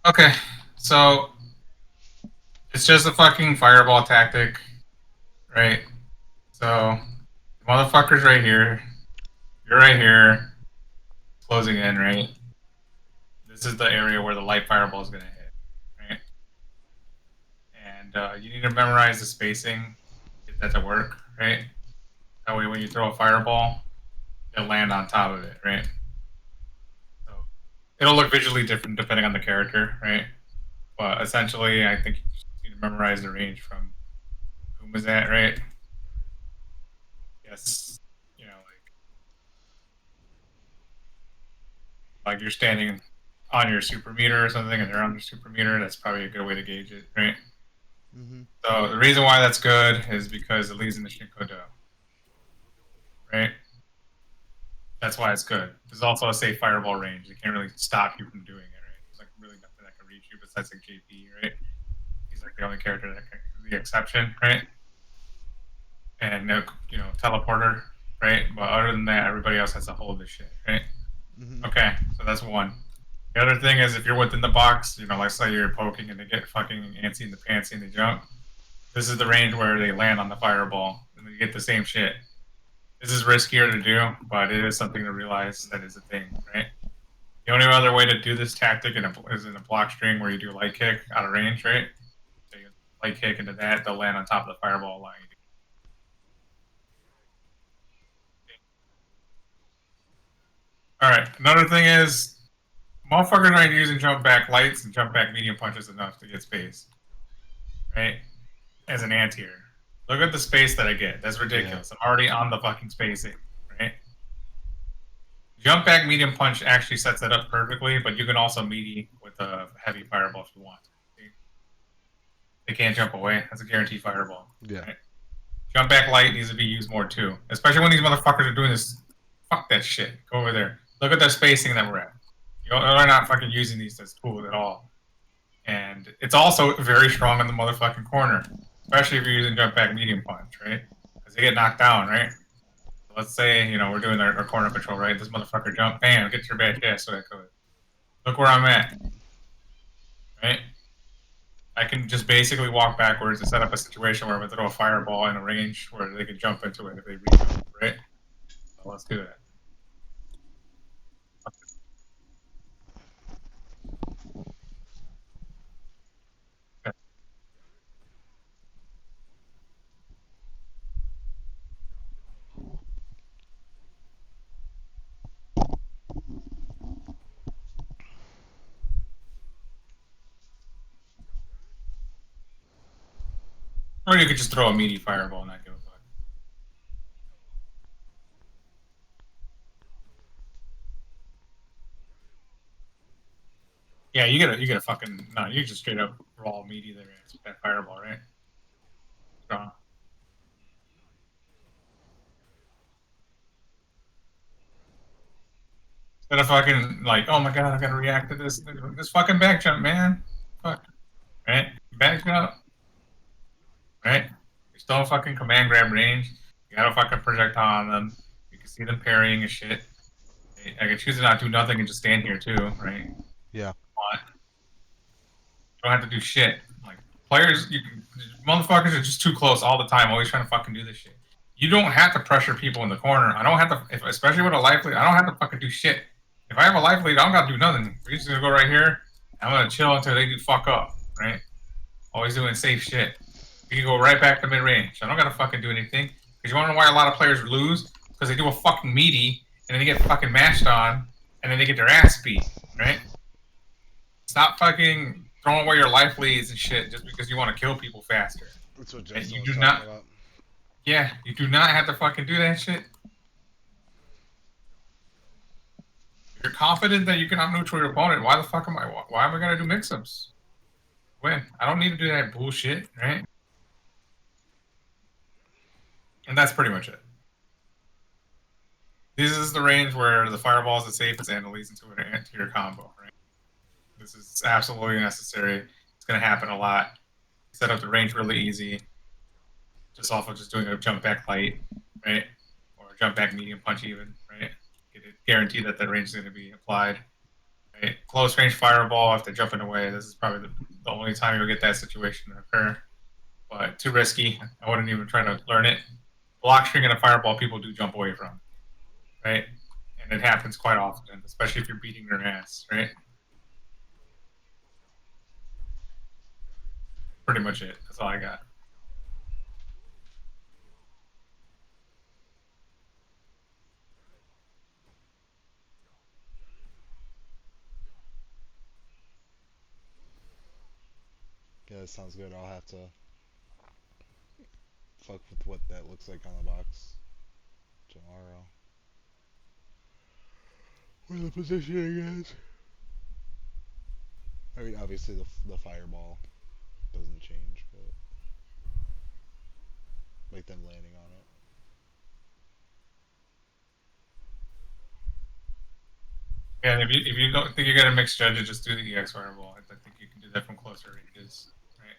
Okay, so it's just a fucking fireball tactic, right? So, motherfucker's right here. You're right here, closing in, right? This is the area where the light fireball is gonna hit, right? And you need to memorize the spacing, get that to work, right? That way, when you throw a fireball, it'll land on top of it, right? So it'll look visually different depending on the character, right? But essentially, I think you just need to memorize the range from whom is that, right? Yes, you know, like you're standing on your super meter or something, and they're on your super meter. That's probably a good way to gauge it, right? Mm-hmm. So the reason why that's good is because it leads in the Shinkodo, right? That's why it's good. There's also a safe fireball range. It can't really stop you from doing it, right? There's like really nothing that can reach you besides like JP, right? He's like the only character that can, the exception, right? And no, teleporter, right? But other than that, everybody else has to hold this shit, right? Mm-hmm. Okay, so that's one. The other thing is if you're within the box, let's say you're poking and they get fucking antsy in the pantsy and they jump. This is the range where they land on the fireball and they get the same shit. This is riskier to do, but it is something to realize that is a thing, right? The only other way to do this tactic is in a block string where you do light kick out of range, right? So you light kick into that, they'll land on top of the fireball line. All right. Another thing is, motherfuckers aren't using jump back lights and jump back medium punches enough to get space, right? As an anti-tier. Look at the space that I get. That's ridiculous. I'm already on the fucking spacing, right? Jump back medium punch actually sets it up perfectly, but you can also meaty with a heavy fireball if you want. They can't jump away. That's a guaranteed fireball. Yeah. Right? Jump back light needs to be used more too, especially when these motherfuckers are doing this. Fuck that shit. Go over there. Look at the spacing that we're at. You're not fucking using these as tools at all. And it's also very strong in the motherfucking corner, especially if you're using jump back medium punch, right? Because they get knocked down, right? Let's say we're doing our corner control, right? This motherfucker jump, bam, get your back ass so I could. Look where I'm at, right? I can just basically walk backwards and set up a situation where I'm gonna throw a fireball in a range where they can jump into it if they reach it, right? So let's do that. Or you could just throw a meaty fireball and not give a fuck. Yeah, you get a fucking no. You just straight up raw meaty there. It's that fireball, right? Strong. Instead of fucking like, oh my god, I gotta react to this fucking back jump, man. Fuck, right? Back jump, right? You're still in fucking command grab range. You got a fucking projectile on them. You can see them parrying and shit. I can choose to not do nothing and just stand here too, right? Yeah. But you don't have to do shit. Like players, motherfuckers are just too close all the time, always trying to fucking do this shit. You don't have to pressure people in the corner. I don't have to, especially with a life lead. I don't have to fucking do shit. If I have a life lead, I don't gotta do nothing. We're just gonna go right here. I'm gonna chill until they do fuck up, right? Always doing safe shit. We can go right back to mid range. I don't gotta fucking do anything. Because you wanna know why a lot of players lose? Because they do a fucking meaty and then they get fucking mashed on and then they get their ass beat, right? Stop fucking throwing away your life leads and shit just because you want to kill people faster. That's what And Justin you was do talking not. about. Yeah, you do not have to fucking do that shit. If you're confident that you can out neutral your opponent, why the fuck am I? Why am I gonna do mix-ups? When I don't need to do that bullshit, right? And that's pretty much it. This is the range where the fireball is the safest and it leads into an anti-tier combo, right? This is absolutely necessary. It's gonna happen a lot. Set up the range really easy. Just off of just doing a jump back light, right? Or jump back medium punch even, right? Get it guaranteed that the range is going to be applied, right? close range fireball after jumping away. This is probably the only time you'll get that situation to occur. But too risky. I wouldn't even try to learn it. Block string and a fireball, people do jump away from, right? And it happens quite often, especially if you're beating their ass, right? Pretty much it. That's all I got. Yeah, that sounds good. I'll have to fuck with what that looks like on the box tomorrow. Where the positioning is. I mean, obviously the fireball doesn't change, but like them landing on it. Yeah, if you don't think you're gonna mix judges, just do the EX fireball. I think you can do that from closer ranges, right?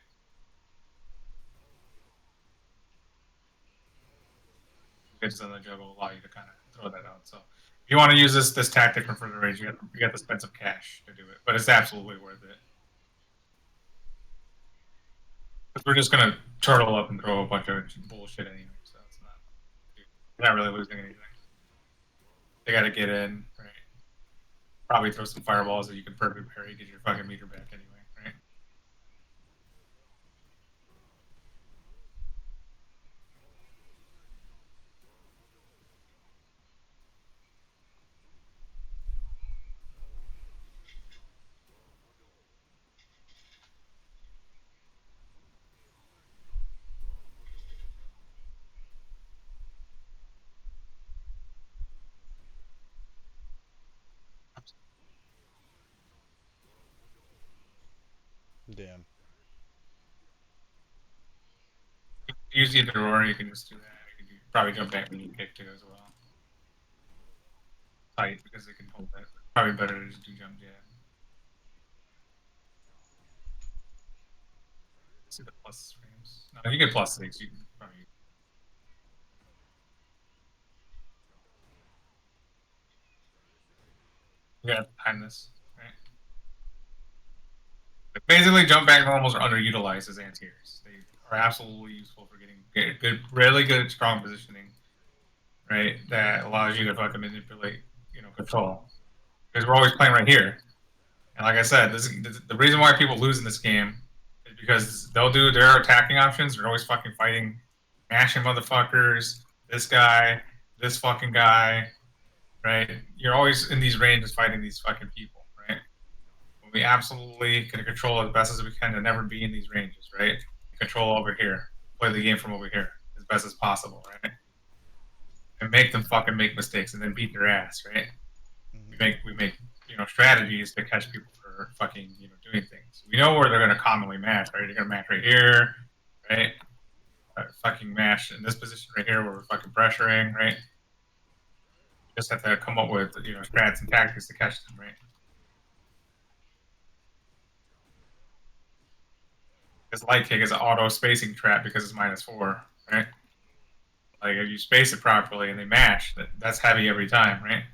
Edges on the jug will allow you to kind of throw that out. So if you want to use this tactic from further range, you got to spend some cash to do it, but it's absolutely worth it. Because we're just gonna turtle up and throw a bunch of bullshit anyway, so it's not you're not really losing anything. They got to get in, right? Probably throw some fireballs that you can perfect parry, get your fucking meter back anyway, right? Damn. Use either or, you can just do that. You can probably jump back when you kick too as well. Tight because they can hold that. Probably better to just do jump jab. See the plus frames. No, you get +6. You can probably you gotta time this, right? But basically, jump back normals are underutilized as anti-airs. They are absolutely useful for getting good, really good, strong positioning, right? That allows you to fucking manipulate, control. Because we're always playing right here, and like I said, the reason why people lose in this game is because they'll do their attacking options. They're always fucking fighting, mashing motherfuckers. This guy, this fucking guy, right? You're always in these ranges fighting these fucking people, right? We absolutely can control as best as we can to never be in these ranges, right? Control over here, play the game from over here as best as possible, right? And make them fucking make mistakes and then beat their ass, right? Mm-hmm. We make strategies to catch people for fucking doing things. We know where they're gonna commonly match, right? They're gonna match right here, right? Fucking match in this position right here where we're fucking pressuring, right? You just have to come up with strats and tactics to catch them, right? This light kick is an auto spacing trap because it's -4, right? Like if you space it properly and they match, that's heavy every time, right?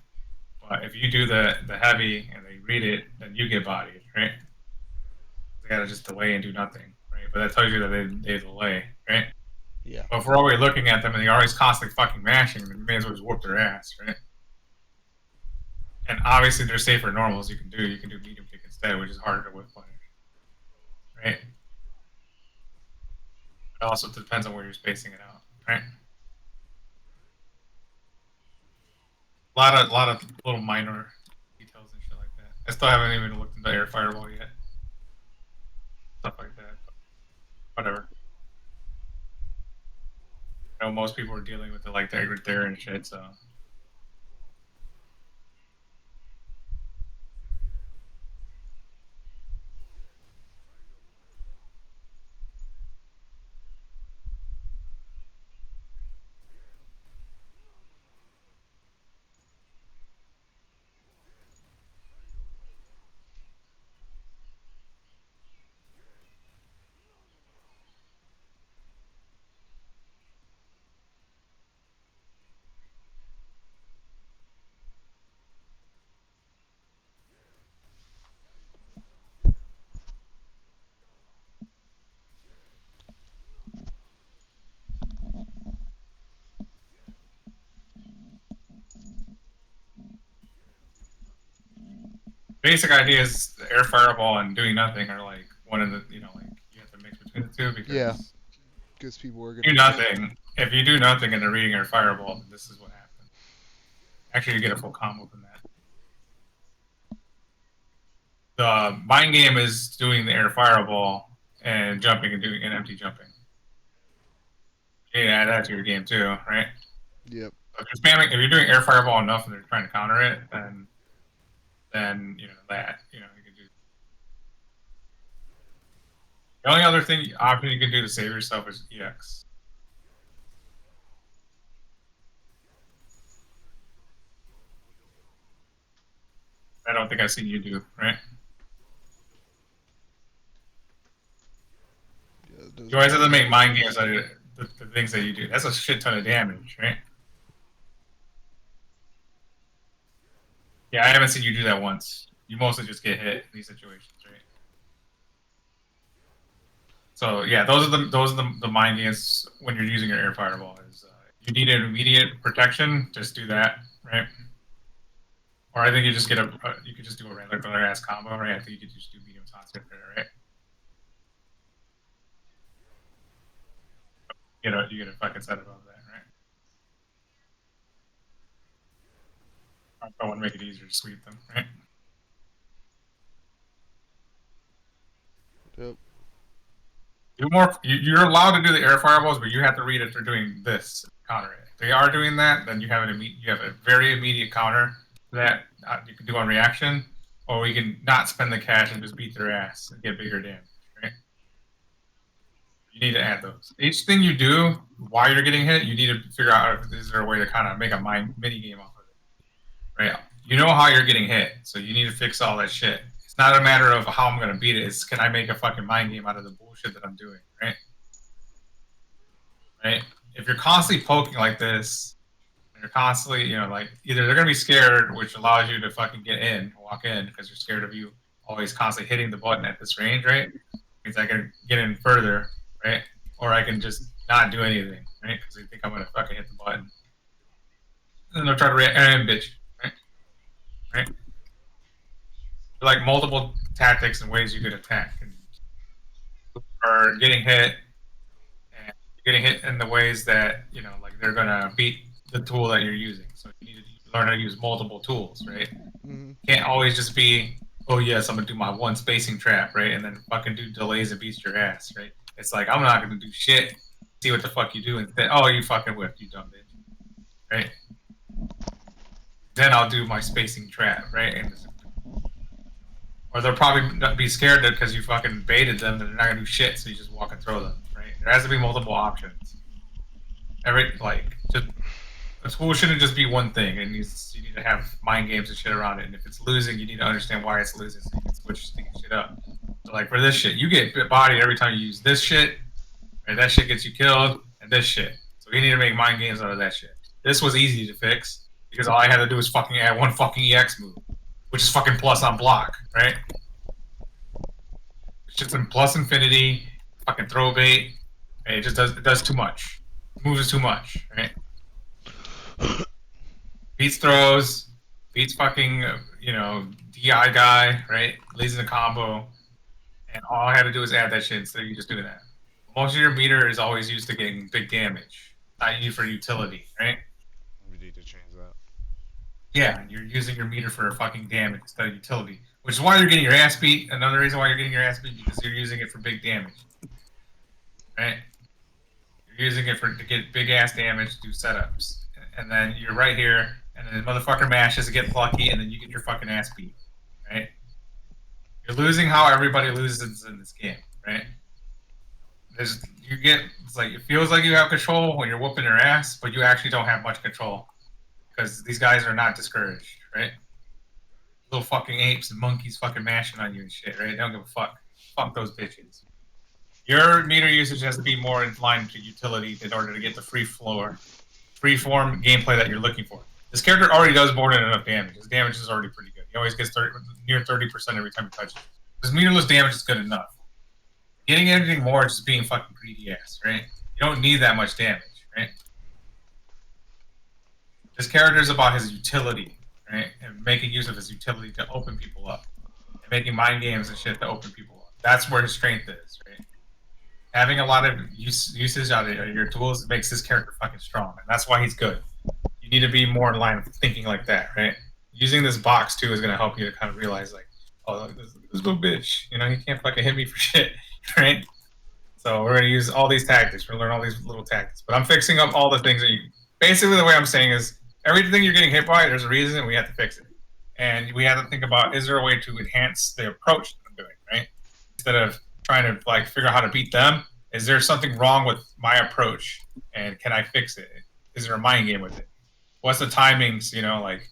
But if you do the heavy and they read it, then you get bodied, right? They gotta just delay and do nothing, right? But that tells you that they delay, right? Yeah. But if we're always looking at them and they're always constantly fucking mashing, then you may as well just whoop their ass, right? And obviously there's safer normals you can do. You can do medium kick instead, which is harder to whip punish, right? It also depends on where you're spacing it out, right? A lot of little minor details and shit like that. I still haven't even looked into air fireball yet. Stuff like that. But whatever. I know most people are dealing with it like the Egret there and shit, so basic idea is the air fireball and doing nothing are like one of the like you have to mix between the two because Yeah. Because people are do gonna nothing. If you do nothing and they're reading air fireball, then this is what happens. Actually, you get a full combo from that. The mind game is doing the air fireball and jumping and doing an empty jumping. You need to add that to your game too, right? Yep. So if you're spamming, if you're doing air fireball enough and they're trying to counter it, then you can do. The only other option you can do to save yourself is EX. I don't think I've seen you do, right? Yeah, You always have to make mind games out of the things that you do. That's a shit ton of damage, right? Yeah, I haven't seen you do that once. You mostly just get hit in these situations, right? So yeah, those are the mind games when you're using your air fireball. Is you need an immediate protection, just do that, right? Or I think you just get you could just do a regular ass combo, right? I think you could just do medium toxic there, right? You get a fucking set above that, right? I want to make it easier to sweep them, right? Yep. You're allowed to do the air fireballs, but you have to read if they're doing this counter it. If they are doing that, then you have a very immediate counter that you can do on reaction, or we can not spend the cash and just beat their ass and get bigger damage. Right? You need to add those. Each thing you do while you're getting hit, you need to figure out if is there a way to kind of make a mini game off of it. Right? You know how you're getting hit, so you need to fix all that shit. It's not a matter of how I'm gonna beat it. It's can I make a fucking mind game out of the bullshit that I'm doing, right? Right? If you're constantly poking like this, and you're constantly, like either they're gonna be scared, which allows you to fucking walk in, because you're scared of you always constantly hitting the button at this range, right? Means I can get in further, right? Or I can just not do anything, right? Because they think I'm gonna fucking hit the button, and then they'll try to react and bitch, right? Right? Like multiple tactics and ways you could attack, or getting hit, and getting hit in the ways that like they're gonna beat the tool that you're using. So you need to learn how to use multiple tools, right? Mm-hmm. Can't always just be, oh yes, I'm gonna do my one spacing trap, right, and then fucking do delays and beat your ass, right? It's like I'm not gonna do shit. See what the fuck you do, and then you fucking whipped, you dumb bitch, right? Then I'll do my spacing trap, right? Or they'll probably be scared because you fucking baited them and they're not gonna do shit, so you just walk and throw them, right? There has to be multiple options. Just a tool shouldn't just be one thing. You need to have mind games and shit around it. And if it's losing, you need to understand why it's losing so you can switch shit up. So like for this shit, you get bodied every time you use this shit, right? That shit gets you killed, and this shit. So you need to make mind games out of that shit. This was easy to fix because all I had to do was fucking add one fucking EX move, which is fucking plus on block, right? It's just in plus infinity, fucking throw bait. It just does too much. It moves too much, right? Beats throws, beats fucking DI guy, right? Leads in a combo, and all I had to do is add that shit instead of you just doing that. Most of your meter is always used to getting big damage, not used for utility, right? We need to change that. Yeah, you're using your meter for fucking damage instead of utility, which is why you're getting your ass beat. Another reason why you're getting your ass beat because you're using it for big damage, right? You're using it to get big ass damage, do setups, and then you're right here, and then the motherfucker mashes to get lucky, and then you get your fucking ass beat, right? You're losing how everybody loses in this game, right? It's like it feels like you have control when you're whooping their ass, but you actually don't have much control. Because these guys are not discouraged, right? Little fucking apes and monkeys fucking mashing on you and shit, right? They don't give a fuck. Fuck those bitches. Your meter usage has to be more in line to utility in order to get the free-form gameplay that you're looking for. This character already does more than enough damage. His damage is already pretty good. He always gets near 30% every time he touches. His meterless damage is good enough. Getting anything more is just being fucking greedy ass, right? You don't need that much damage, right? This character is about his utility, right? And making use of his utility to open people up. making mind games and shit to open people up. That's where his strength is, right? Having a lot of usage out of your tools makes this character fucking strong, and that's why he's good. You need to be more in line with thinking like that, right? Using this box too is going to help you to kind of realize, like, oh, this little bitch, you know, he can't fucking hit me for shit, right? So we're gonna use all these tactics. We're gonna learn all these little tactics. But I'm fixing up all the things that you. Basically, the way I'm saying is everything you're getting hit by, there's a reason, and we have to fix it. And we have to think about: is there a way to enhance the approach that I'm doing, right? Instead of trying to like figure out how to beat them, is there something wrong with my approach, and can I fix it? Is there a mind game with it? What's the timings? You know, like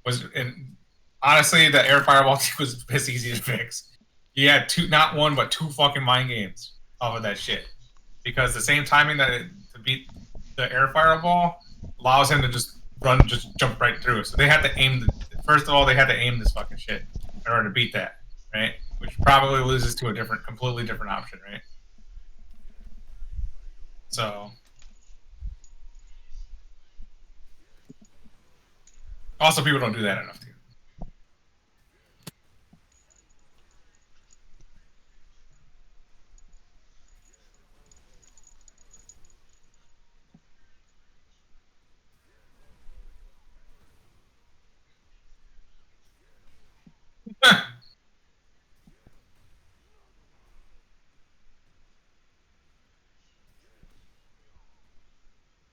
was and honestly, the air fireball was piss easy to fix. You had two, not one, but two fucking mind games off of that shit, because the same timing to beat the air fireball allows him to just jump right through. So they had to aim. First of all, they had to aim this fucking shit in order to beat that, right? Which probably loses to a completely different option, right? So, also people don't do that enough too.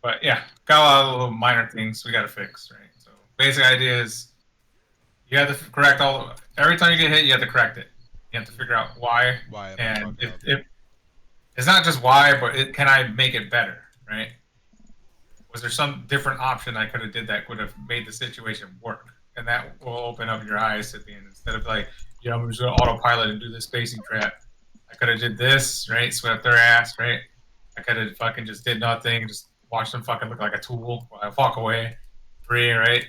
But yeah, got a lot of little minor things we got to fix, right? So basic idea is you have to correct every time you get hit, you have to correct it. You have to figure out why. Why? And if it's not just why, but can I make it better, right? Was there some different option I could have did that would have made the situation work? And that will open up your eyes at the end. Instead of like, you know, I'm just going to autopilot and do this spacing trap. I could have did this, right? Swept their ass, right? I could have fucking just did nothing, just watched them fucking look like a tool while I walk away. Free, right?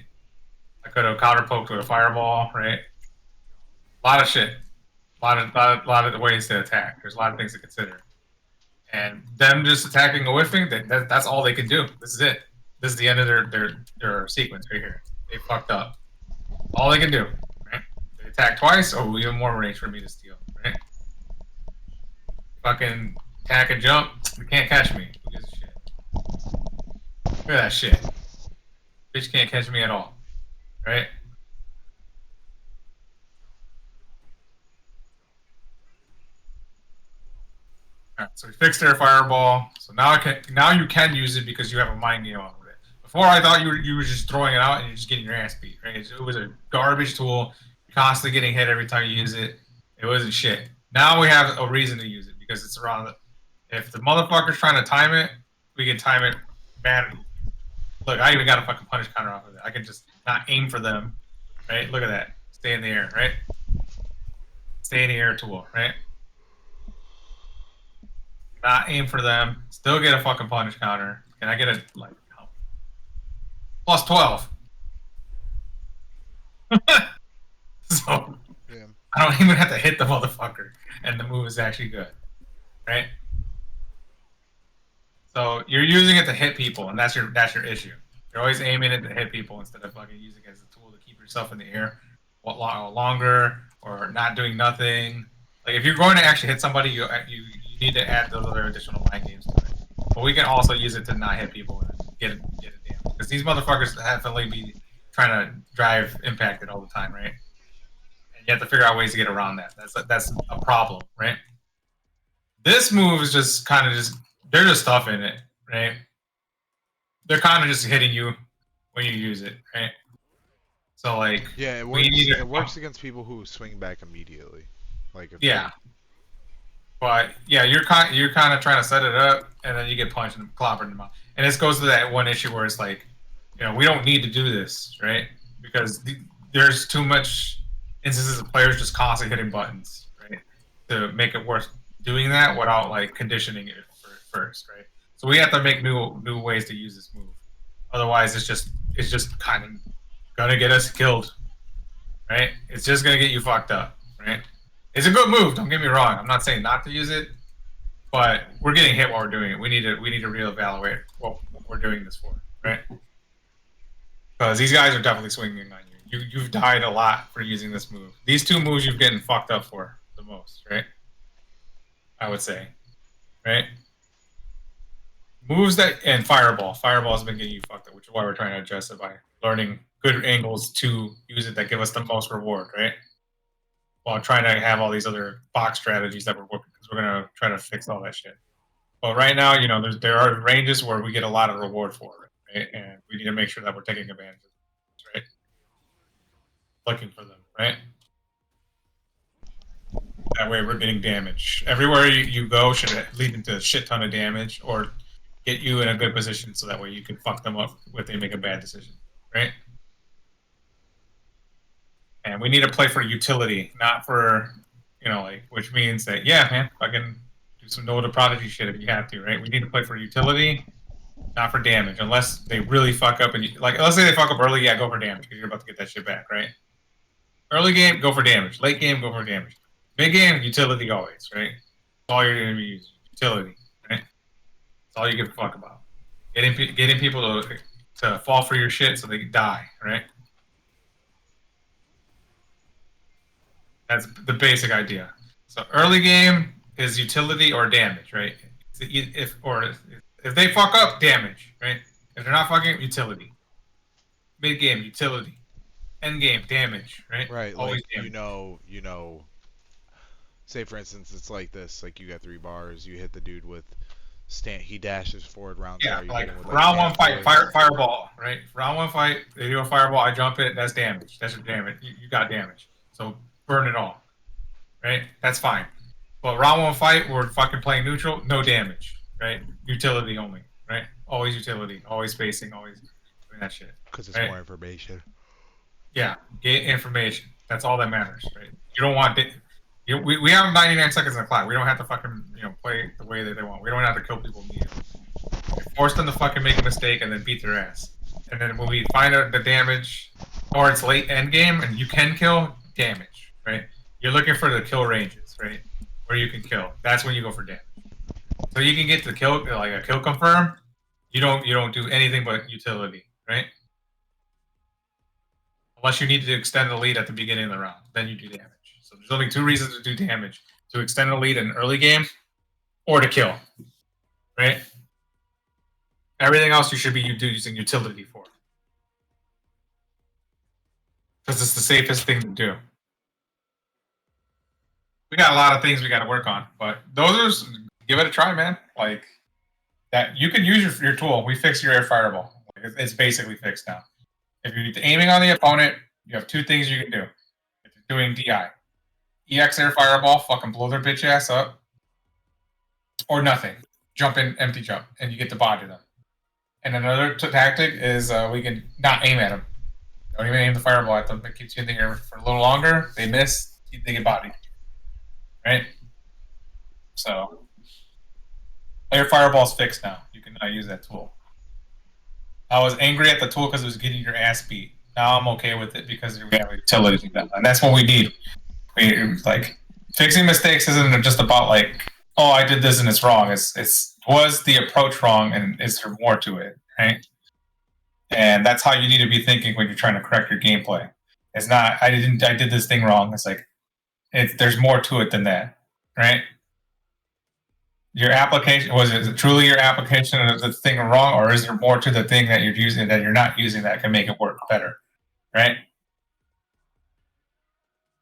I could have counterpoked with a fireball, right? A lot of shit. A lot of ways to attack. There's a lot of things to consider. And them just attacking a whiffing, that's all they can do. This is it. This is the end of their sequence right here. They fucked up. All they can do, right? They attack twice, oh, even more range for me to steal, right? Fucking attack and jump, you can't catch me. Who gives a shit? Look at that shit. Bitch can't catch me at all, right? Alright, so we fixed their fireball. So now you can use it because you have a mind game on it. Before I thought you were just throwing it out and you're just getting your ass beat, right? It was a garbage tool. You're constantly getting hit every time you use it. It wasn't shit. Now we have a reason to use it because it's around. If the motherfucker's trying to time it, we can time it bad. Look, I even got a fucking punish counter off of it. I can just not aim for them, right? Look at that. Stay in the air, right? Stay in the air tool, right? Not aim for them. Still get a fucking punish counter. Can I get a, like, plus 12? So, Yeah. I don't even have to hit the motherfucker, and the move is actually good, right? So you're using it to hit people, and that's your issue. You're always aiming it to hit people instead of fucking using it as a tool to keep yourself in the air longer or not doing nothing. Like if you're going to actually hit somebody, you need to add those other additional mind games to it. But we can also use it to not hit people and get it damaged. Because these motherfuckers definitely be trying to drive impacted all the time, right? And you have to figure out ways to get around that. That's a problem, right? This move is just kind of they're just stuff in it, right? They're kind of just hitting you when you use it, right? So like, yeah, it works. It works against people who swing back immediately. Like if but yeah, you're kind of trying to set it up, and then you get punched and clobbered in the mouth. And this goes to that one issue where it's like, you know, we don't need to do this, right? Because there's too much instances of players just constantly hitting buttons, right? To make it worth doing that without like conditioning it first, right? So we have to make new ways to use this move. Otherwise, it's just kind of gonna get us killed, right? It's just gonna get you fucked up, right? It's a good move. Don't get me wrong. I'm not saying not to use it, but we're getting hit while we're doing it. We need to reevaluate what we're doing this for, right? Because these guys are definitely swinging on you. you've died a lot for using this move. These two moves you've getting fucked up for the most, right? I would say, right? Moves that and fireball. Fireball's been getting you fucked up, which is why we're trying to address it by learning good angles to use it that give us the most reward, right? While trying to have all these other box strategies that we're working because we're gonna try to fix all that shit. But right now, you know, there are ranges where we get a lot of reward for it, right? And we need to make sure that we're taking advantage of it, right? Looking for them, right? That way we're getting damage. Everywhere you go should lead into a shit ton of damage or get you in a good position so that way you can fuck them up if they make a bad decision, right? And we need to play for utility, not for, you know, like, which means that, yeah, man, fucking do some Noah the Prodigy shit if you have to, right? We need to play for utility, not for damage, unless they really fuck up and, like, let's say they fuck up early, yeah, go for damage because you're about to get that shit back, right? Early game, go for damage. Late game, go for damage. Big game, utility always, right? That's all you're going to be using. Utility, right? That's all you give a fuck about. Getting people to fall for your shit so they die, right? That's the basic idea. So early game is utility or damage, right? If they fuck up, damage, right? If they're not fucking utility. Mid game, utility. End game, damage, right? Right, Always like damage. you know. Say for instance, it's like this: like you got 3 bars, you hit the dude with stand, he dashes forward round. Yeah, you like hit him with, round one fight, twist. fireball, right? Round one fight, they do a fireball, I jump it, that's damage. That's your damage. You got damage. So burn it all, right? That's fine. But round one fight, we're fucking playing neutral, no damage, right? Utility only, right? Always utility, always spacing, always doing that shit. Because it's right? more information. Yeah, get information. That's all that matters, right? You don't want it. We have 99 seconds on the clock. We don't have to fucking play the way that they want. We don't have to kill people immediately. Force them to fucking make a mistake and then beat their ass. And then when we find out the damage, or it's late end game and you can kill, damage, right? You're looking for the kill ranges, right? Where you can kill. That's when you go for damage. So you can get the kill, like a kill confirm. You don't do anything but utility, right? Unless you need to extend the lead at the beginning of the round, then you do damage. So there's only 2 reasons to do damage: to extend the lead in an early game, or to kill, right? Everything else you should be using utility for, because it's the safest thing to do. We got a lot of things we got to work on, but those are, give it a try, man. Like that, you can use your tool. We fixed your air fireball. It's basically fixed now. If you're aiming on the opponent, you have 2 things you can do. If you're doing DI, EX air fireball, fucking blow their bitch ass up, or nothing. Jump in, empty jump, and you get to body them. And another tactic is we can not aim at them. Don't even aim the fireball at them. It keeps you in the air for a little longer. They miss, they get bodied. Right? So, air fireball's fixed now. You can now use that tool. I was angry at the tool because it was getting your ass beat. Now I'm okay with it because we have utility now, and that's what we need. Like fixing mistakes isn't just about like, oh, I did this and it's wrong. It's was the approach wrong, and is there more to it, right? And that's how you need to be thinking when you're trying to correct your gameplay. It's not I did this thing wrong. It's like there's more to it than that, right? Your application, was it truly your application of the thing wrong, or is there more to the thing that you're using that you're not using that can make it work better, right?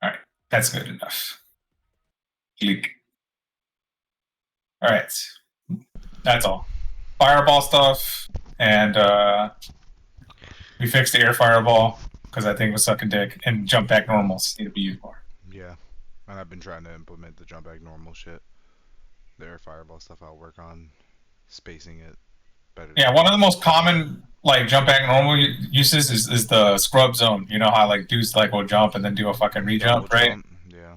All right, that's good enough. Click. All right, that's all. Fireball stuff, and we fixed the air fireball because I think it was sucking dick, and jump back normals need to be used more. Yeah, and I've been trying to implement the jump back normal shit. The air fireball stuff I'll work on spacing it better. Yeah, one of the most common like jump back normal uses is the scrub zone. You know how like dudes like will jump and then do a fucking re-jump, right? Yeah.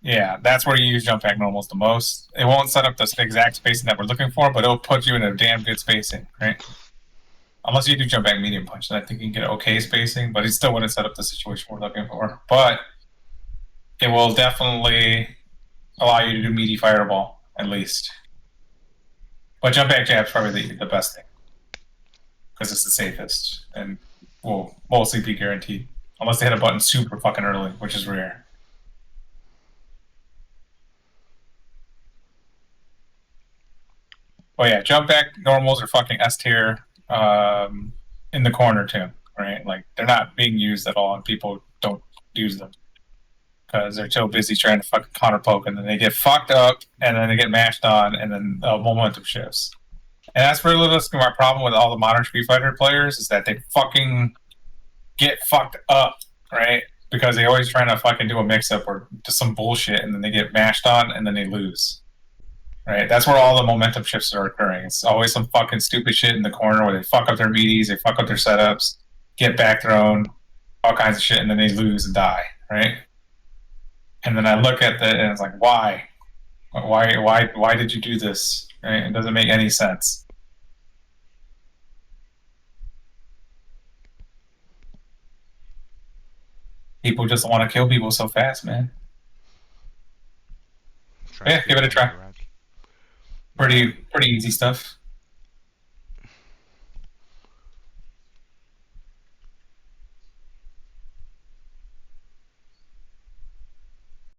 Yeah, that's where you use jump back normals the most. It won't set up the exact spacing that we're looking for, but it'll put you in a damn good spacing, right? Unless you do jump back medium punch, then I think you can get okay spacing, but it still wouldn't set up the situation we're looking for. But it will definitely allow you to do meaty fireball, at least. But jump back jab's probably the best thing, because it's the safest and will mostly be guaranteed. unless they hit a button super fucking early, which is rare. Oh yeah, jump back normals are fucking S tier in the corner too, right? Like they're not being used at all, and people don't use them because they're so busy trying to fucking counter poke, and then they get fucked up, and then they get mashed on, and then momentum shifts. And that's really my problem with all the modern Street Fighter players is that they fucking get fucked up, right? Because they always trying to fucking do a mix up or just some bullshit, and then they get mashed on, and then they lose. Right, that's where all the momentum shifts are occurring. It's always some fucking stupid shit in the corner where they fuck up their meaties, they fuck up their setups, get back thrown, all kinds of shit, and then they lose and die. Right, and then I look at that and it's like, why did you do this? Right, it doesn't make any sense. People just want to kill people so fast, man. Yeah, give it a try. Pretty easy stuff.